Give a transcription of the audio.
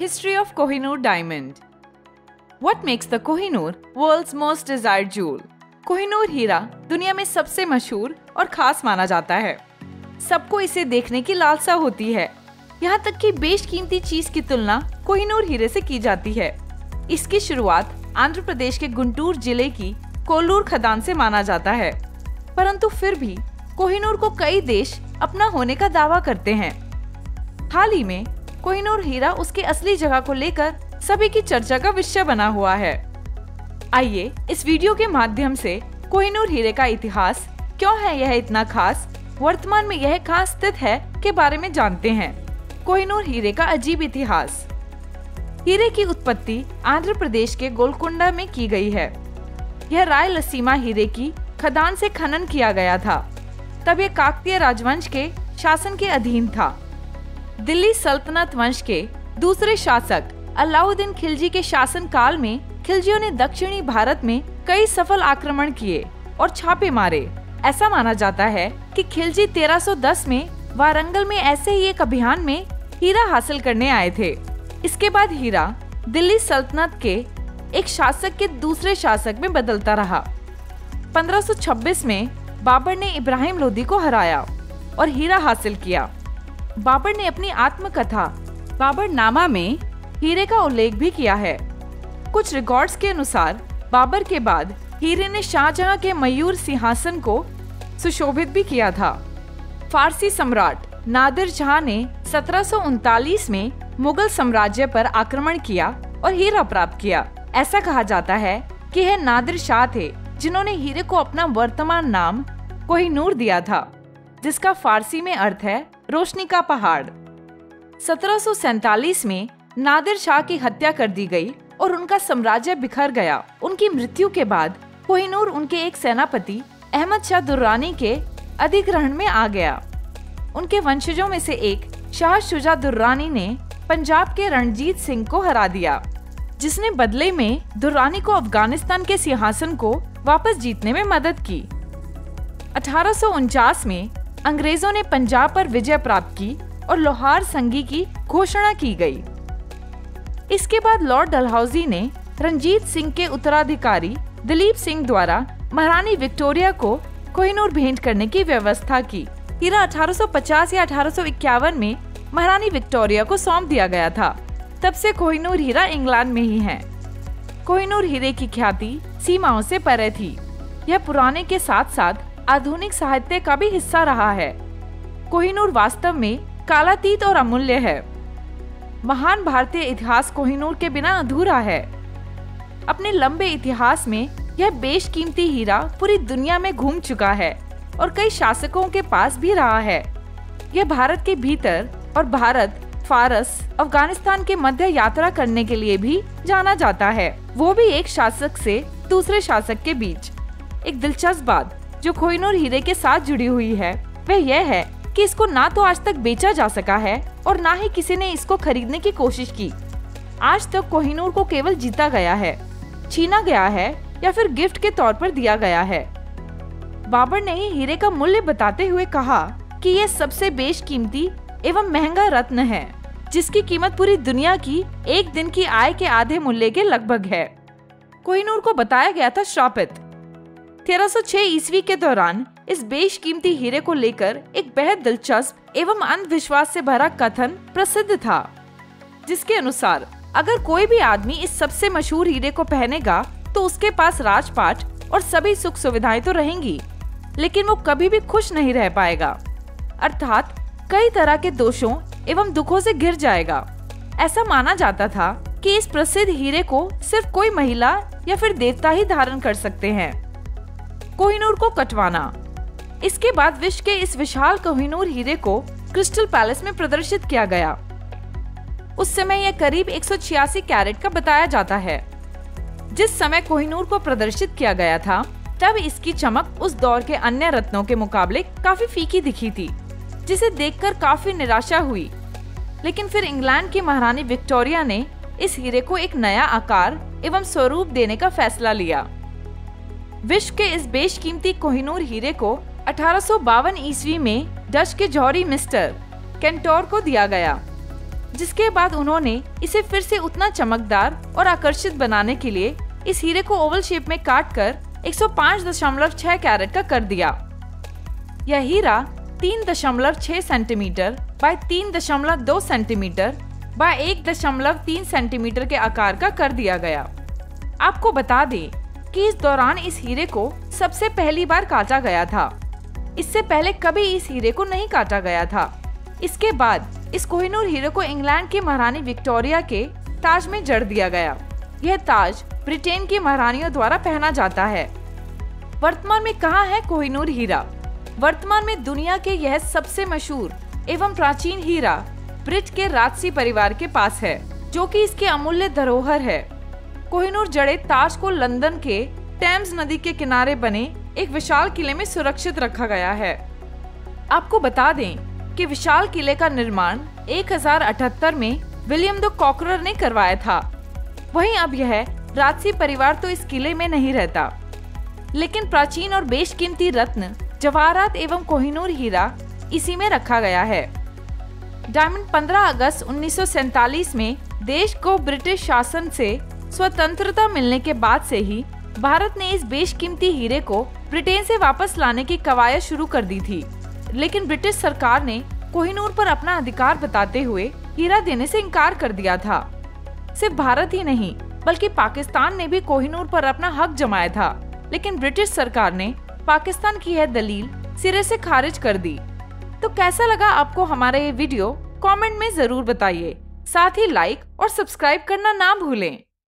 History of Kohinoor Diamond. What makes the Kohinoor world's most desired jewel? Kohinoor हीरा दुनिया में सबसे मशहूर और खास माना जाता है। सबको इसे देखने की लालसा होती है। यहाँ तक कि बेशकीमती चीज की तुलना कोहिनूर हीरे से की जाती है। इसकी शुरुआत आंध्र प्रदेश के गुंटूर जिले की कोल्लूर खदान से माना जाता है, परंतु फिर भी कोहिनूर को कई देश अपना होने का दावा करते हैं। हाल ही में कोहिनूर हीरा उसके असली जगह को लेकर सभी की चर्चा का विषय बना हुआ है। आइए इस वीडियो के माध्यम से कोहिनूर हीरे का इतिहास, क्यों है यह इतना खास, वर्तमान में यह कहाँ स्थित है के बारे में जानते हैं। कोहिनूर हीरे का अजीब इतिहास। हीरे की उत्पत्ति आंध्र प्रदेश के गोलकुंडा में की गई है। यह रायलसीमा हीरे की खदान से खनन किया गया था। तब यह काकतीय राजवंश के शासन के अधीन था। दिल्ली सल्तनत वंश के दूसरे शासक अलाउद्दीन खिलजी के शासन काल में खिलजियों ने दक्षिणी भारत में कई सफल आक्रमण किए और छापे मारे। ऐसा माना जाता है कि खिलजी 1310 में वारंगल में ऐसे ही एक अभियान में हीरा हासिल करने आए थे। इसके बाद हीरा दिल्ली सल्तनत के एक शासक के दूसरे शासक में बदलता रहा। 1526 में बाबर ने इब्राहिम लोदी को हराया और हीरा हासिल किया। बाबर ने अपनी आत्मकथा बाबरनामा में हीरे का उल्लेख भी किया है। कुछ रिकॉर्ड्स के अनुसार बाबर के बाद हीरे ने शाहजहां के मयूर सिंहासन को सुशोभित भी किया था। फारसी सम्राट नादिर शाह ने 1739 में मुगल साम्राज्य पर आक्रमण किया और हीरा प्राप्त किया। ऐसा कहा जाता है कि यह नादिर शाह थे जिन्होंने हीरे को अपना वर्तमान नाम कोहिनूर दिया था, जिसका फारसी में अर्थ है रोशनी का पहाड़। 1747 में नादिर शाह की हत्या कर दी गई और उनका साम्राज्य बिखर गया। उनकी मृत्यु के बाद कोहिनूर उनके एक सेनापति अहमद शाह दुर्रानी के अधिग्रहण में आ गया। उनके वंशजों में से एक शाह शुजा दुर्रानी ने पंजाब के रणजीत सिंह को हरा दिया, जिसने बदले में दुर्रानी को अफगानिस्तान के सिंहासन को वापस जीतने में मदद की। 1849 में अंग्रेजों ने पंजाब पर विजय प्राप्त की और लोहार संधि की घोषणा की गई। इसके बाद लॉर्ड डलहौजी ने रणजीत सिंह के उत्तराधिकारी दिलीप सिंह द्वारा महारानी विक्टोरिया को कोहिनूर भेंट करने की व्यवस्था की। हीरा 1850 या 1851 में महारानी विक्टोरिया को सौंप दिया गया था। तब से कोहिनूर हीरा इंग्लैंड में ही है। कोहिनूर हीरे की ख्याति सीमाओं से परे थी। यह पुराने के साथ साथ आधुनिक साहित्य का भी हिस्सा रहा है। कोहिनूर वास्तव में कालातीत और अमूल्य है। महान भारतीय इतिहास कोहिनूर के बिना अधूरा है। अपने लंबे इतिहास में यह बेशकीमती हीरा पूरी दुनिया में घूम चुका है और कई शासकों के पास भी रहा है। यह भारत के भीतर और भारत, फारस, अफगानिस्तान के मध्य यात्रा करने के लिए भी जाना जाता है, वो भी एक शासक से दूसरे शासक के बीच। एक दिलचस्प बात जो कोहिनूर हीरे के साथ जुड़ी हुई है वह यह है कि इसको ना तो आज तक बेचा जा सका है और ना ही किसी ने इसको खरीदने की कोशिश की। आज तक कोहिनूर को केवल जीता गया है, छीना गया है या फिर गिफ्ट के तौर पर दिया गया है। बाबर ने ही हीरे का मूल्य बताते हुए कहा कि यह सबसे बेशकीमती एवं महंगा रत्न है, जिसकी कीमत पूरी दुनिया की एक दिन की आय के आधे मूल्य के लगभग है। कोहिनूर को बताया गया था श्रापित। 1306 ईस्वी के दौरान इस बेशकीमती हीरे को लेकर एक बेहद दिलचस्प एवं अंधविश्वास से भरा कथन प्रसिद्ध था, जिसके अनुसार अगर कोई भी आदमी इस सबसे मशहूर हीरे को पहनेगा तो उसके पास राजपाट और सभी सुख सुविधाएं तो रहेंगी, लेकिन वो कभी भी खुश नहीं रह पाएगा, अर्थात कई तरह के दोषों एवं दुखों से घिर जाएगा। ऐसा माना जाता था कि इस प्रसिद्ध हीरे को सिर्फ कोई महिला या फिर देवता ही धारण कर सकते हैं। कोहिनूर को कटवाना। इसके बाद विश्व के इस विशाल कोहिनूर हीरे को क्रिस्टल पैलेस में प्रदर्शित किया गया। उस समय यह करीब 186 कैरेट का बताया जाता है। जिस समय कोहिनूर को प्रदर्शित किया गया था तब इसकी चमक उस दौर के अन्य रत्नों के मुकाबले काफी फीकी दिखी थी, जिसे देखकर काफी निराशा हुई। लेकिन फिर इंग्लैंड की महारानी विक्टोरिया ने इस हीरे को एक नया आकार एवं स्वरूप देने का फैसला लिया। विश्व के इस बेशकीमती कोहिनूर हीरे को 1852 ईस्वी में डच के जौहरी मिस्टर केंटोर को दिया गया। जिसके बाद उन्होंने इसे फिर से उतना चमकदार और आकर्षित बनाने के लिए इस हीरे को ओवल शेप में काटकर 105.6 कैरेट का कर दिया। यह हीरा 3.6 centimetre bye 3.2 centimetre bye 1.3 centimetre के आकार का कर दिया गया। आपको बता दें कि इस दौरान इस हीरे को सबसे पहली बार काटा गया था। इससे पहले कभी इस हीरे को नहीं काटा गया था। इसके बाद इस कोहिनूर हीरे को इंग्लैंड की महारानी विक्टोरिया के ताज में जड़ दिया गया। यह ताज ब्रिटेन की महारानियों द्वारा पहना जाता है। वर्तमान में कहाँ है कोहिनूर हीरा? वर्तमान में दुनिया के यह सबसे मशहूर एवं प्राचीन हीरा ब्रिट के राजसी परिवार के पास है, जो कि इसके अमूल्य धरोहर है। कोहिनूर जड़े ताज को लंदन के टेम्स नदी के किनारे बने एक विशाल किले में सुरक्षित रखा गया है। आपको बता दें कि विशाल किले का निर्माण 1078 में विलियम द कॉकरर ने करवाया था। वहीं अब यह राजसी परिवार तो इस किले में नहीं रहता, लेकिन प्राचीन और बेशकीमती रत्न, जवाहरात एवं कोहिनूर हीरा इसी में रखा गया है। डायमंड 15 अगस्त 1947 में देश को ब्रिटिश शासन से स्वतंत्रता मिलने के बाद से ही भारत ने इस बेशकीमती हीरे को ब्रिटेन से वापस लाने की कवायद शुरू कर दी थी, लेकिन ब्रिटिश सरकार ने कोहिनूर पर अपना अधिकार बताते हुए हीरा देने से इनकार कर दिया था। सिर्फ भारत ही नहीं बल्कि पाकिस्तान ने भी कोहिनूर पर अपना हक जमाया था, लेकिन ब्रिटिश सरकार ने पाकिस्तान की यह दलील सिरे से खारिज कर दी। तो कैसा लगा आपको हमारा ये वीडियो? कमेंट में जरूर बताइए। साथ ही लाइक और सब्सक्राइब करना ना भूलें।